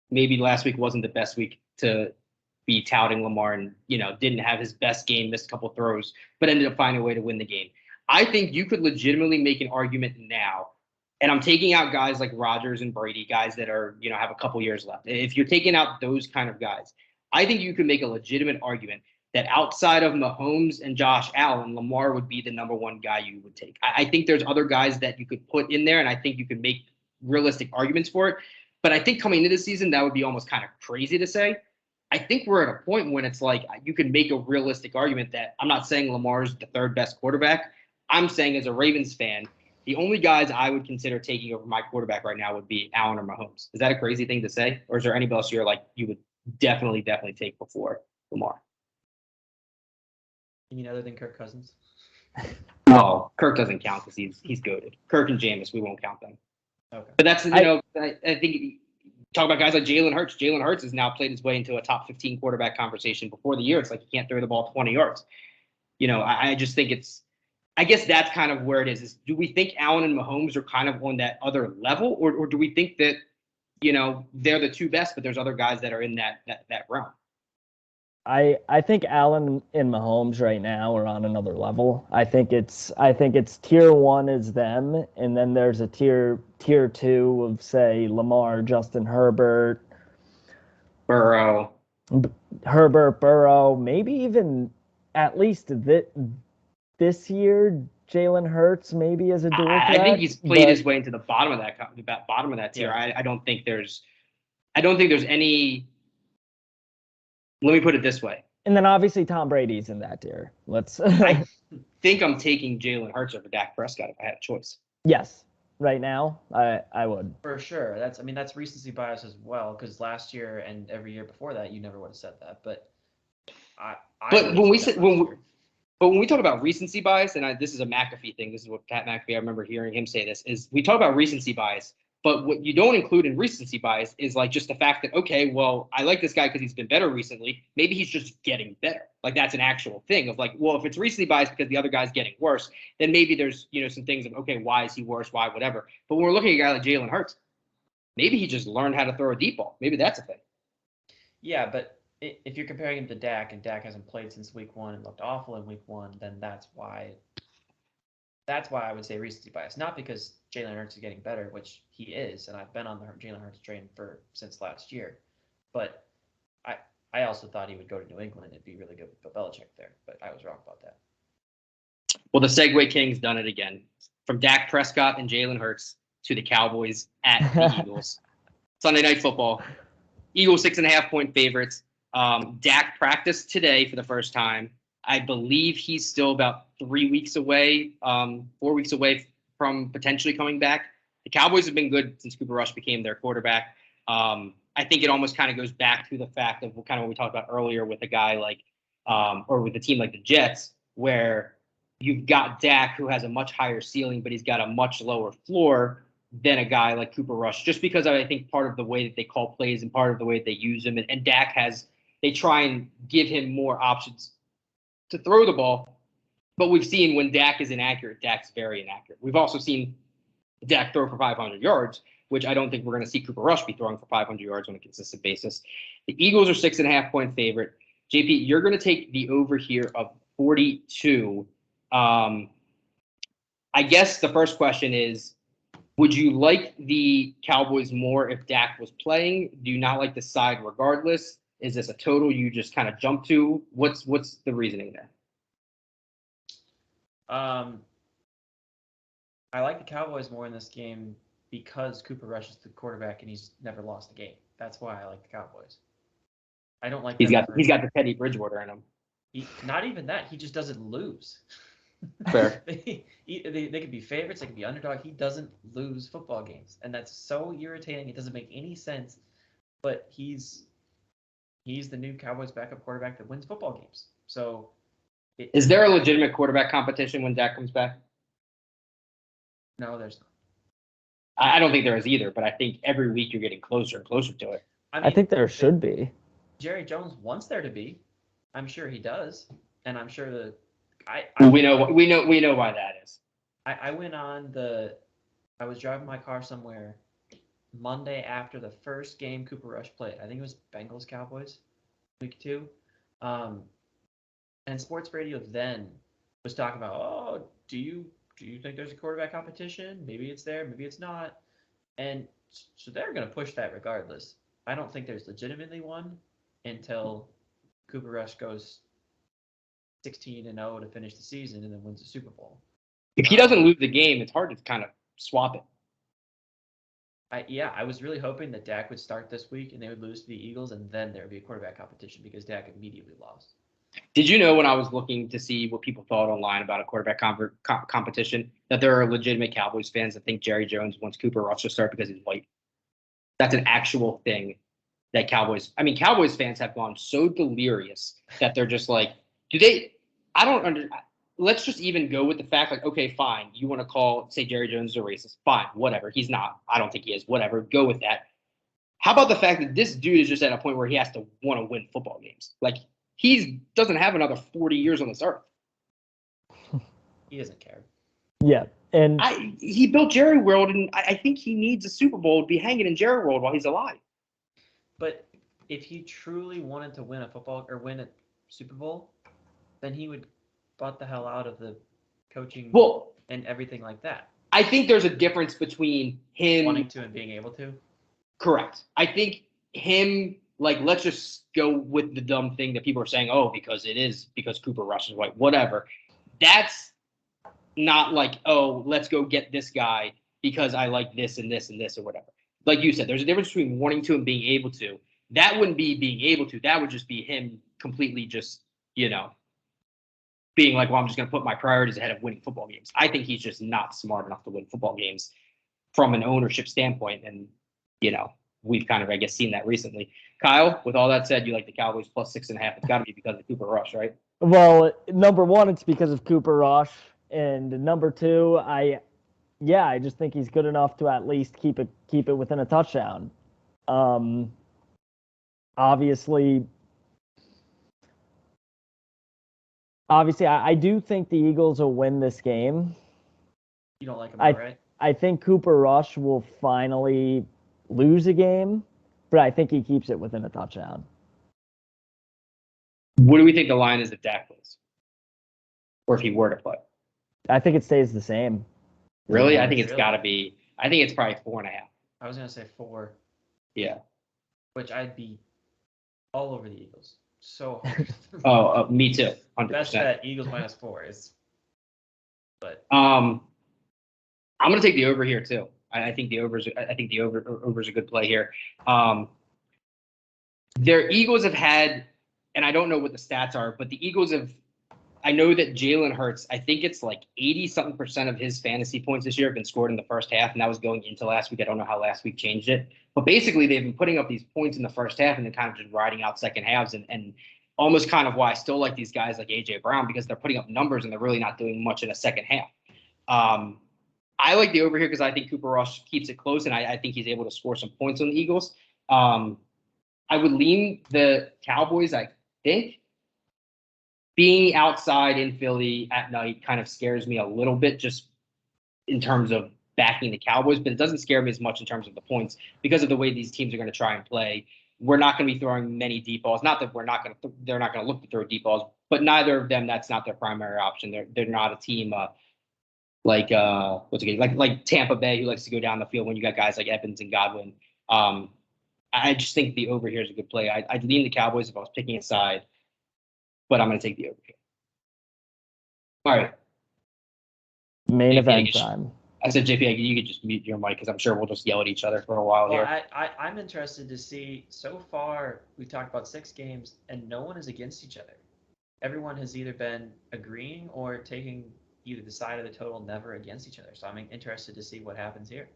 maybe last week wasn't the best week to be touting Lamar and, didn't have his best game, missed a couple throws, but ended up finding a way to win the game. I think you could legitimately make an argument now, and I'm taking out guys like Rodgers and Brady, guys that are, have a couple years left. If you're taking out those kind of guys, I think you could make a legitimate argument that outside of Mahomes and Josh Allen, Lamar would be the number 1 guy you would take. I think there's other guys that you could put in there, and I think you could make realistic arguments for it. But I think coming into the season, that would be almost kind of crazy to say. I think we're at a point when it's like you can make a realistic argument that I'm not saying Lamar's the 3rd best quarterback. I'm saying as a Ravens fan, the only guys I would consider taking over my quarterback right now would be Allen or Mahomes. Is that a crazy thing to say? Or is there anybody else you would definitely take before Lamar? You mean other than Kirk Cousins? No, Kirk doesn't count because he's goated. Kirk and Jameis, we won't count them. Okay. But that's, I think talk about guys like Jalen Hurts. Jalen Hurts has now played his way into a top 15 quarterback conversation before the year. It's like he can't throw the ball 20 yards. I just think I guess that's kind of where it is do we think Allen and Mahomes are kind of on that other level, or do we think that, they're the 2 best, but there's other guys that are in that realm? I think Allen and Mahomes right now are on another level. I think it's tier one is them, and then there's a tier two of say Lamar, Justin Herbert, Burrow. Herbert, Burrow, maybe even at least this year Jalen Hurts maybe as a dual I threat. think he's played but his way into the bottom of that tier. Yeah. I don't think there's any. Let me put it this way. And then obviously Tom Brady's in that tier. Let's I think I'm taking Jalen Hurts over Dak Prescott if I had a choice. yes, right now I would. For sure. That's recency bias as well, because last year and every year before that, you never would have said that. But But when we said say that last year. But when we talk about recency bias, and this is a McAfee thing, this is what Pat McAfee, I remember hearing him say this, is we talk about recency bias, but what you don't include in recency bias is like just the fact that, okay, well, I like this guy because he's been better recently. Maybe he's just getting better. Like that's an actual thing of like, well, if it's recency bias because the other guy's getting worse, then maybe there's, some things of, okay, why is he worse? Why, whatever. But when we're looking at a guy like Jalen Hurts, maybe he just learned how to throw a deep ball. Maybe that's a thing. Yeah, but if you're comparing him to Dak, and Dak hasn't played since week 1 and looked awful in week 1, then that's why I would say recency bias. Not because Jalen Hurts is getting better, which he is, and I've been on the Jalen Hurts train since last year. But I also thought he would go to New England and be really good with Bill Belichick there, but I was wrong about that. Well, the Segway King's done it again. From Dak Prescott and Jalen Hurts to the Cowboys at the Eagles. Sunday Night Football. Eagles 6.5-point favorites. Dak practiced today for the first time. I believe he's still about 3 weeks away, 4 weeks away from potentially coming back. The Cowboys have been good since Cooper Rush became their quarterback. I think it almost kind of goes back to the fact of kind of what we talked about earlier with a guy like, or with a team like the Jets, where you've got Dak who has a much higher ceiling, but he's got a much lower floor than a guy like Cooper Rush, just because I think part of the way that they call plays and part of the way that they use him. And Dak they try and give him more options to throw the ball. But we've seen when Dak is inaccurate, Dak's very inaccurate. We've also seen Dak throw for 500 yards, which I don't think we're going to see Cooper Rush be throwing for 500 yards on a consistent basis. The Eagles are 6.5-point favorite. JP, you're going to take the over here of 42. I guess the first question is, would you like the Cowboys more if Dak was playing? Do you not like the side regardless? Is this a total you just kind of jump to? What's the reasoning there? I like the Cowboys more in this game because Cooper Rush is the quarterback and he's never lost a game. That's why I like the Cowboys. I don't like. He's got the Teddy Bridgewater in him. Not even that. He just doesn't lose. Fair. they could be favorites. They could be underdog. He doesn't lose football games, and that's so irritating. It doesn't make any sense. But he's the new Cowboys backup quarterback that wins football games. So, is there a legitimate quarterback competition when Dak comes back? No, there's not. I don't think there is either, but I think every week you're getting closer and closer to it. I think there should be. Jerry Jones wants there to be. I'm sure he does, and I'm sure that we know why that is. I went on I was driving my car somewhere Monday after the first game Cooper Rush played. I think it was Bengals Cowboys, week 2. And sports radio then was talking about, oh, do you think there's a quarterback competition? Maybe it's there, maybe it's not. And so they're going to push that regardless. I don't think there's legitimately one until Cooper Rush goes 16-0 to finish the season and then wins the Super Bowl. If he doesn't lose the game, it's hard to kind of swap it. I was really hoping that Dak would start this week and they would lose to the Eagles, and then there would be a quarterback competition because Dak immediately lost. Did you know when I was looking to see what people thought online about a quarterback competition that there are legitimate Cowboys fans that think Jerry Jones wants Cooper Rush to start because he's white? That's an actual thing that Cowboys fans have gone so delirious that they're just like, let's just even go with the fact like, okay, fine. You want to say Jerry Jones is a racist. Fine, whatever. He's not. I don't think he is. Whatever. Go with that. How about the fact that this dude is just at a point where he has to want to win football games? Like, he doesn't have another 40 years on this earth. He doesn't care. Yeah. And he built Jerry World, and I think he needs a Super Bowl to be hanging in Jerry World while he's alive. But if he truly wanted to win a football or win a Super Bowl, then he would butt the hell out of the coaching Well, and everything like that. I think there's a difference between him Wanting to and being able to. Correct. I think him, like, let's just go with the dumb thing that people are saying, oh, because Cooper Rush is white, whatever. That's not like, oh, let's go get this guy because I like this and this and this or whatever. Like you said, there's a difference between wanting to and being able to. That wouldn't be being able to. That would just be him completely just, being like, well, I'm just going to put my priorities ahead of winning football games. I think he's just not smart enough to win football games from an ownership standpoint. And, we've kind of, I guess, seen that recently. Kyle, with all that said, you like the Cowboys plus 6.5. It's got to be because of Cooper Rush, right? Well, number one, it's because of Cooper Rush, and number two, I just think he's good enough to at least keep it within a touchdown. Obviously, I do think the Eagles will win this game. You don't like him, right? I think Cooper Rush will finally lose a game, but I think he keeps it within a touchdown. What do we think the line is if Dak plays? Or if he were to play? I think it stays the same. Really? Yeah, I think it's really. got to be. I think it's probably 4.5. I was gonna say 4. Yeah. Which I'd be all over the Eagles. So hard. Me too. 100%. Best bet, Eagles minus 4 is. But I'm gonna take the over here too. I think the over's a good play here. Their Eagles have had, and I don't know what the stats are, but the Eagles have. I know that Jalen Hurts, I think it's like 80-something% of his fantasy points this year have been scored in the first half, and that was going into last week. I don't know how last week changed it. But basically, they've been putting up these points in the first half and then kind of just riding out second halves, and almost kind of why I still like these guys like A.J. Brown, because they're putting up numbers and they're really not doing much in the second half. I like the over here because I think Cooper Rush keeps it close, and I think he's able to score some points on the Eagles. I would lean the Cowboys, I think. Being outside in Philly at night kind of scares me a little bit just in terms of backing the Cowboys, but it doesn't scare me as much in terms of the points because of the way these teams are going to try and play. We're not going to be throwing many deep balls. Not that they're not going to look to throw deep balls, but neither of them, that's not their primary option. They're not a team like Tampa Bay, who likes to go down the field when you got guys like Evans and Godwin. I just think the over here is a good play. I'd lean the Cowboys if I was picking a side, but I'm going to take the over here. All right. Main JP, event time. I said, JP, you could just mute your mic because I'm sure we'll just yell at each other for a while well, here. I'm interested to see. So far, we've talked about 6 games, and no one is against each other. Everyone has either been agreeing or taking either the side of the total, never against each other. So I'm interested to see what happens here.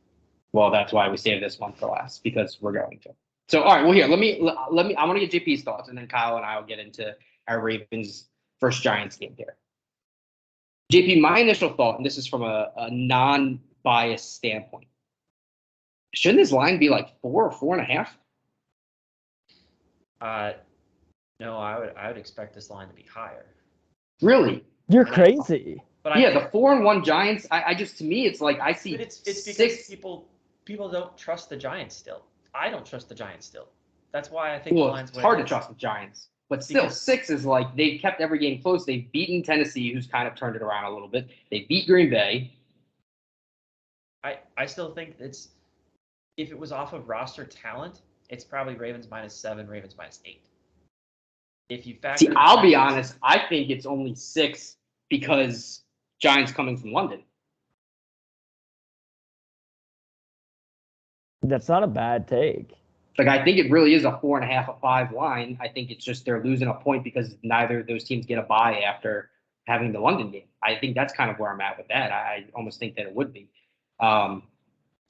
Well, that's why we saved this one for last, because we're going to. So, all right, well, here, let me. I want to get JP's thoughts, and then Kyle and I will get into our Ravens versus Giants game here. JP, my initial thought, and this is from a non-biased standpoint, shouldn't this line be like 4 or 4.5? No, I would expect this line to be higher. Really? You're crazy. But yeah, the 4-1 Giants. I just, to me, it's like I see. But it's because 6. people don't trust the Giants still. I don't trust the Giants still. That's why I think Well, the line's it's hard to trust the Giants. But still, Because- 6 is like they've kept every game close. They've beaten Tennessee, who's kind of turned it around a little bit. They beat Green Bay. I still think if it was off of roster talent, it's probably Ravens minus 7, Ravens minus 8. If you factor See, in the I'll be Giants- honest. I think it's only 6 because Giants coming from London. That's not a bad take. Like, I think it really is a 4.5, a 5 line. I think it's just they're losing a point because neither of those teams get a bye after having the London game. I think that's kind of where I'm at with that. I almost think that it would be. But all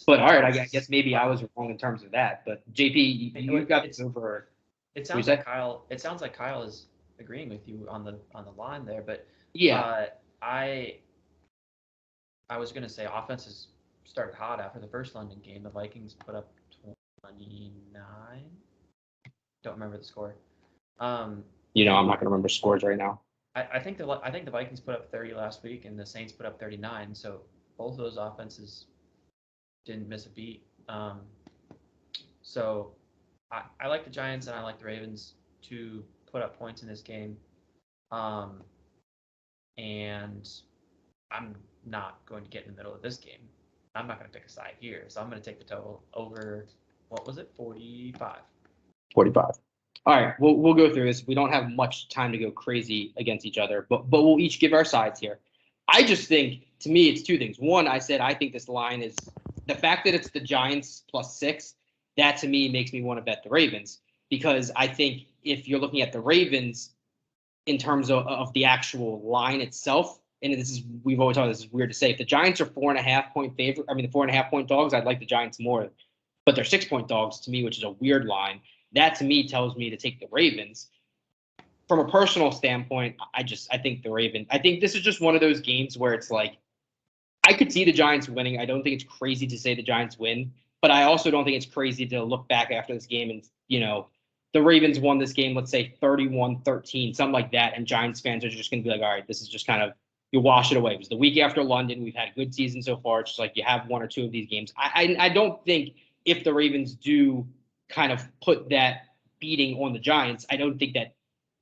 right, I guess maybe I was wrong in terms of that. But JP, you've got this over. It sounds like Kyle. It sounds like Kyle is agreeing with you on the line there, but Yeah. I was gonna say offenses started hot after the first London game. The Vikings put up 29. Don't remember the score. I'm not going to remember scores right now. I think the Vikings put up 30 last week, and the Saints put up 39. So both of those offenses didn't miss a beat. So I like the Giants and I like the Ravens to put up points in this game. And I'm not going to get in the middle of this game. I'm not going to pick a side here. So I'm going to take the total over, what was it, 45. 45. All right, we'll go through this. We don't have much time to go crazy against each other, but we'll each give our sides here. I just think, to me, it's two things. One, I said I think this line is the fact that it's the Giants +6. That to me makes me want to bet the Ravens, because I think if you're looking at the Ravens in terms of the actual line itself, and we've always thought this is weird to say, if the Giants are 4.5 point favorite, the 4.5 point dogs, I'd like the Giants more, but they're 6 point dogs to me, which is a weird line. That to me tells me to take the Ravens. From a personal standpoint, I think the Ravens. I think this is just one of those games where it's like, I could see the Giants winning. I don't think it's crazy to say the Giants win, but I also don't think it's crazy to look back after this game and, the Ravens won this game, let's say 31-13, something like that, and Giants fans are just going to be like, all right, this is just kind of, you wash it away. It was the week after London. We've had a good season so far. It's just like you have one or two of these games. I don't think if the Ravens do kind of put that beating on the Giants, I don't think that,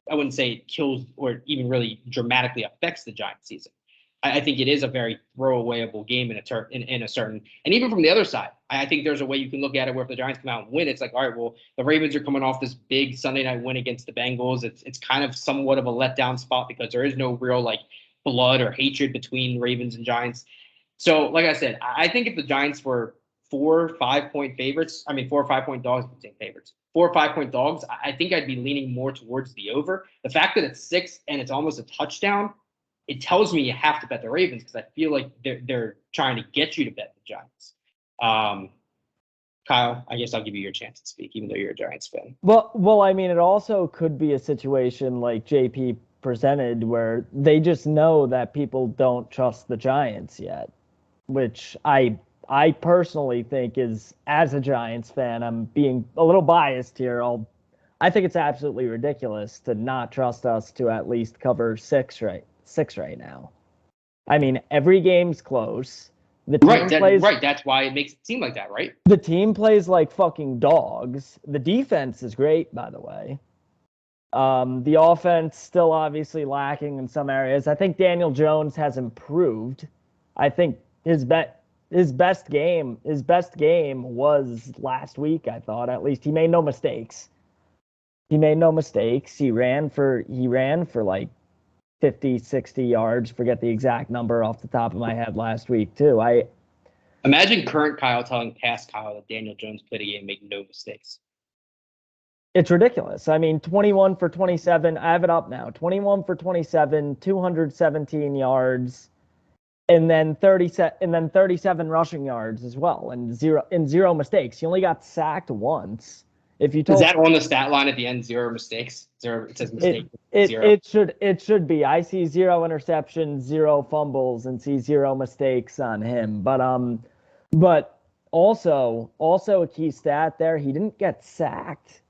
I wouldn't say it kills or even really dramatically affects the Giants season. I think it is a very throwawayable game in a certain, and even from the other side, I think there's a way you can look at it where if the Giants come out and win, it's like, all right, well, the Ravens are coming off this big Sunday night win against the Bengals. It's kind of somewhat of a letdown spot because there is no real like blood or hatred between Ravens and Giants. So, like I said, I think if the Giants were 4 or 5 point favorites, 4 or 5 point dogs, I'm saying favorites, 4 or 5 point dogs, I think I'd be leaning more towards the over. The fact that it's 6 and it's almost a touchdown, it tells me you have to bet the Ravens because I feel like they're trying to get you to bet the Giants. Kyle, I guess I'll give you your chance to speak, even though you're a Giants fan. Well, it also could be a situation like JP presented where they just know that people don't trust the Giants yet, which I personally think is, as a Giants fan, I'm being a little biased here. I think it's absolutely ridiculous to not trust us to at least cover six right now. Every game's close. The team right. That's why it makes it seem like that, right? The team plays like fucking dogs. The defense is great, by the way. The offense still obviously lacking in some areas. I think Daniel Jones has improved. I think his best game was last week, I thought. At least he made no mistakes. He ran for like 50, 60 yards. Forget the exact number off the top of my head last week, too. Imagine current Kyle telling past Kyle that Daniel Jones played a game and made no mistakes. It's ridiculous. 21 for 27. I have it up now. 21 for 27, 217 yards, and then 37 rushing yards as well, and zero mistakes. He only got sacked once. Is that on the stat line at the end? 0 mistakes. It says mistake. It should be. I see 0 interceptions, 0 fumbles, and see 0 mistakes on him. But also a key stat there. He didn't get sacked,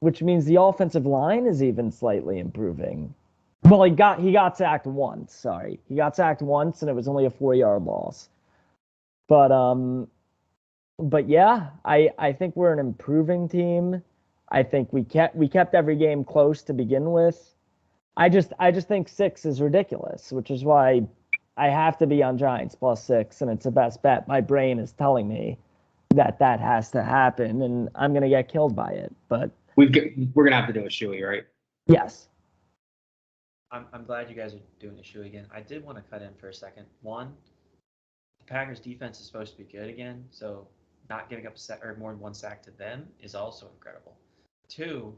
which means the offensive line is even slightly improving. Well, he got sacked once. Sorry, he got sacked once, and it was only a 4-yard loss. But yeah, I think we're an improving team. I think we kept every game close to begin with. I just think 6 is ridiculous, which is why I have to be on Giants +6, and it's the best bet. My brain is telling me that has to happen, and I'm gonna get killed by it. But we're gonna have to do a SHOEY, right? Yes. I'm glad you guys are doing a SHOEY again. I did want to cut in for a second. One, the Packers defense is supposed to be good again, so not giving up more than 1 sack to them is also incredible. 2,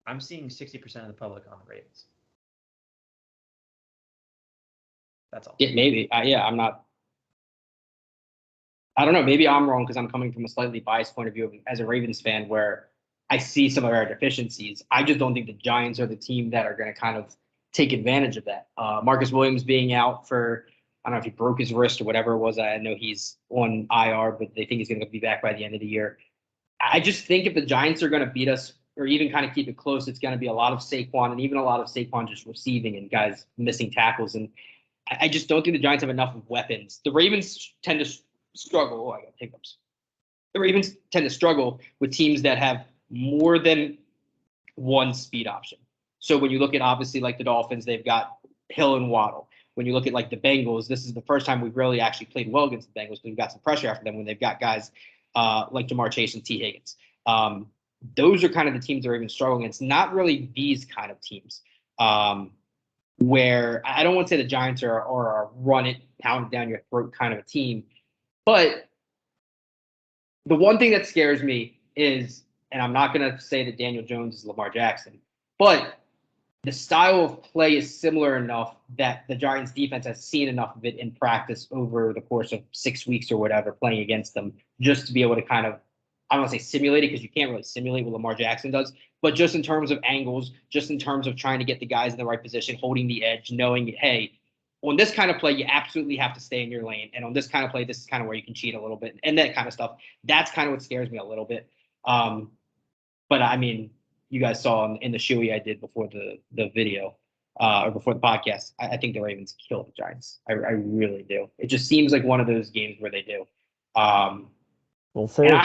I'm seeing 60% of the public on the Ravens. That's all. Yeah, maybe. I'm not. I don't know. Maybe I'm wrong because I'm coming from a slightly biased point of view as a Ravens fan, where I see some of our deficiencies. I just don't think the Giants are the team that are going to kind of take advantage of that. Marcus Williams being out for, I don't know if he broke his wrist or whatever it was. I know he's on IR, but they think he's going to be back by the end of the year. I just think if the Giants are going to beat us or even kind of keep it close, it's going to be a lot of Saquon and even a lot of Saquon just receiving and guys missing tackles. And I just don't think the Giants have enough weapons. The Ravens tend to struggle. Oh, I got hiccups. The Ravens tend to struggle with teams that have more than one speed option. So when you look at obviously like the Dolphins, they've got Hill and Waddle. When you look at like the Bengals, this is the first time we've really actually played well against the Bengals because we've got some pressure after them when they've got guys like Jamar Chase and T. Higgins. Those are kind of the teams that are even struggling against. Not really these kind of teams where I don't want to say the Giants are a run it, pound it down your throat kind of a team. But the one thing that scares me is, and I'm not going to say that Daniel Jones is Lamar Jackson, but the style of play is similar enough that the Giants defense has seen enough of it in practice over the course of 6 weeks or whatever playing against them just to be able to kind of, I don't want to say simulate it because you can't really simulate what Lamar Jackson does, but just in terms of angles, just in terms of trying to get the guys in the right position, holding the edge, knowing, hey, on this kind of play, you absolutely have to stay in your lane. And on this kind of play, this is kind of where you can cheat a little bit and that kind of stuff. That's kind of what scares me a little bit. But I mean, you guys saw in the SHOEY I did before the video or before the podcast, I think the Ravens kill the Giants. I really do. It just seems like one of those games where they do. We'll see. And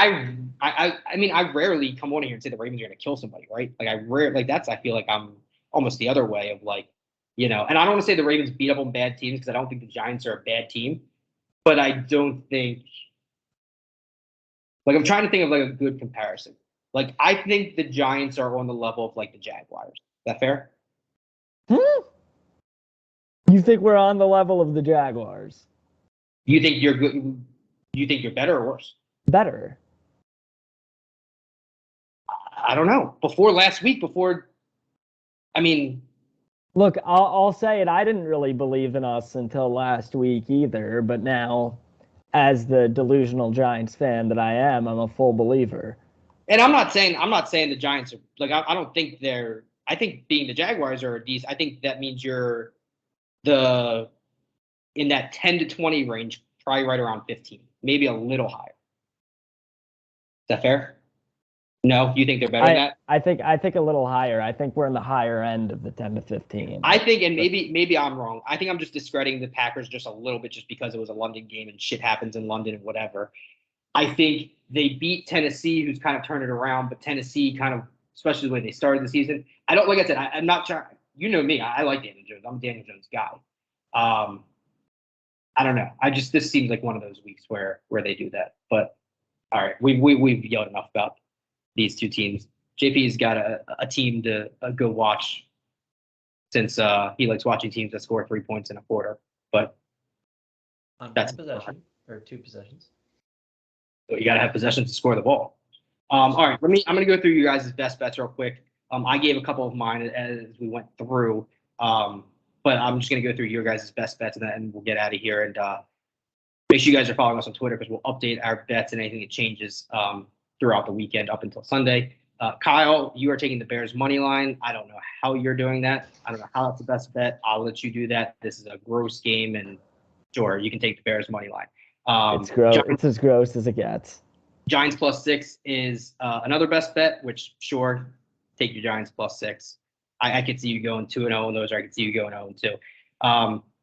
I mean, I rarely come on here and say the Ravens are going to kill somebody, right? Like I feel like I'm almost the other way of like, you know, and I don't want to say the Ravens beat up on bad teams because I don't think the Giants are a bad team, but I don't think, like I'm trying to think of like a good comparison. Like I think the Giants are on the level of like the Jaguars. Is that fair? You think we're on the level of the Jaguars? You think you're good? You think you're better or worse? Better. I don't know. Before last week, I mean, look, I'll say it. I didn't really believe in us until last week either, but now, as the delusional Giants fan that I am, I'm a full believer. And I'm not saying the Giants are like I don't think they're. I think being the Jaguars are these. I think that means you're in that 10 to 20 range, probably right around 15, maybe a little higher. Is that fair? No, you think they're better than that? I think a little higher. I think we're in the higher end of the 10 to 15. I think, and maybe I'm wrong. I think I'm just discrediting the Packers just a little bit just because it was a London game and shit happens in London and whatever. I think they beat Tennessee, who's kind of turned it around, but Tennessee kind of, especially when they started the season. I don't, like I said, I'm not trying. You know me. I like Daniel Jones. I'm a Daniel Jones guy. I don't know. This seems like one of those weeks where they do that. But all right, we've yelled enough about these two teams. JP's got a team to go watch since he likes watching teams that score 3 points in a quarter. But that's possession or 2 possessions. So you got to have possessions to score the ball. All right, I'm going to go through you guys' best bets real quick. I gave a couple of mine as we went through, but I'm just going to go through your guys' best bets and we'll get out of here. And make sure you guys are following us on Twitter because we'll update our bets and anything that changes throughout the weekend up until Sunday. Kyle, you are taking the Bears money line. I don't know how you're doing that. I don't know how that's the best bet. I'll let you do that. This is a gross game, and sure, you can take the Bears money line. It's gross. It's as gross as it gets. Giants +6 is another best bet, which sure, take your Giants +6. I could see you going 2-0 on those, or I could see you going 0-2.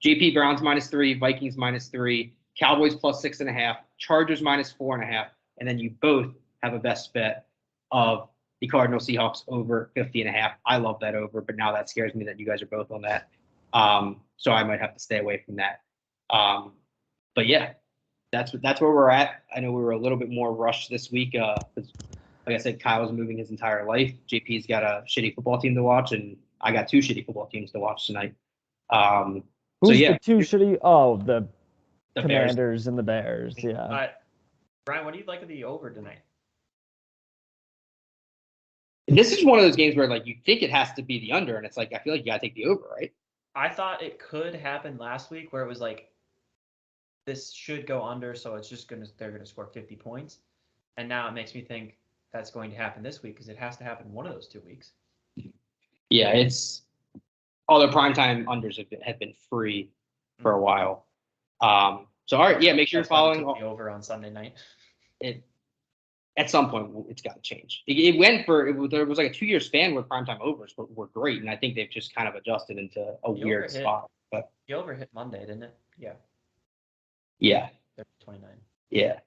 JP Browns -3, Vikings -3, Cowboys +6.5, Chargers -4.5, and then you both have a best bet of the Cardinals Seahawks over 50.5. I love that over, but now that scares me that you guys are both on that. So I might have to stay away from that. But yeah, that's where we're at. I know we were a little bit more rushed this week because, like I said, Kyle's moving his entire life. JP's got a shitty football team to watch, and I got 2 shitty football teams to watch tonight. Who's so yeah, the 2 shitty? Oh, the Commanders Bears. and the Bears. Yeah. Brian, what do you like of the over tonight? This is one of those games where like you think it has to be the under, and it's like I feel like you gotta take the over, right? I thought it could happen last week where it was like this should go under, so it's just they're gonna score 50 points, and now it makes me think that's going to happen this week because it has to happen one of those 2 weeks. Yeah, it's all the primetime unders have been free for a while. So all right, yeah, make sure you're following the over on Sunday night. At some point, it's got to change. There was like a 2-year span where primetime overs were great, and I think they've just kind of adjusted into a weird spot. But the over hit Monday, didn't it? Yeah. Yeah. 29. Yeah.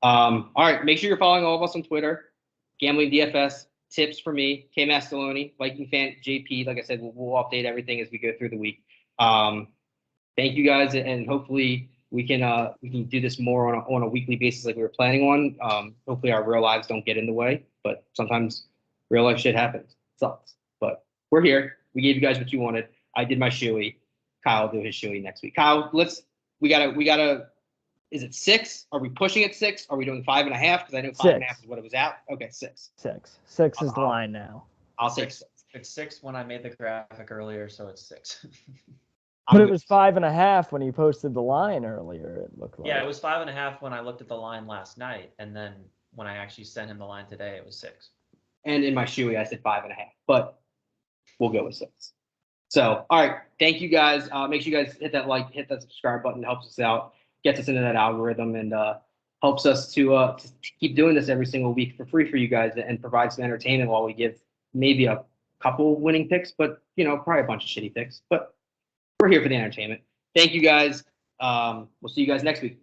All right. Make sure you're following all of us on Twitter. Gambling DFS tips for me, K Mastoloni, Viking fan JP. Like I said, we'll update everything as we go through the week. Thank you guys, and hopefully we can do this more on a weekly basis like we were planning on. Hopefully our real lives don't get in the way, but sometimes real life shit happens. It sucks, but we're here. We gave you guys what you wanted. I did my shoey. Kyle will do his shoey next week. Kyle, we gotta. Is it 6? Are we pushing at 6? Are we doing 5.5? Because I know 5.5 is what it was at. Okay, 6. 6 is the line now. I'll take 6. It's 6 when I made the graphic earlier, so it's 6. But it was 5.5 when you posted the line earlier. It looked like. Yeah, it was 5.5 when I looked at the line last night, and then when I actually sent him the line today, it was 6. And in my shoey, I said 5.5, but we'll go with 6. So, all right, thank you guys. Make sure you guys hit that like, hit that subscribe button. It helps us out, gets us into that algorithm, and helps us to keep doing this every single week for free for you guys and provide some entertainment while we give maybe a couple winning picks, but probably a bunch of shitty picks. But we're here for the entertainment. Thank you guys. We'll see you guys next week.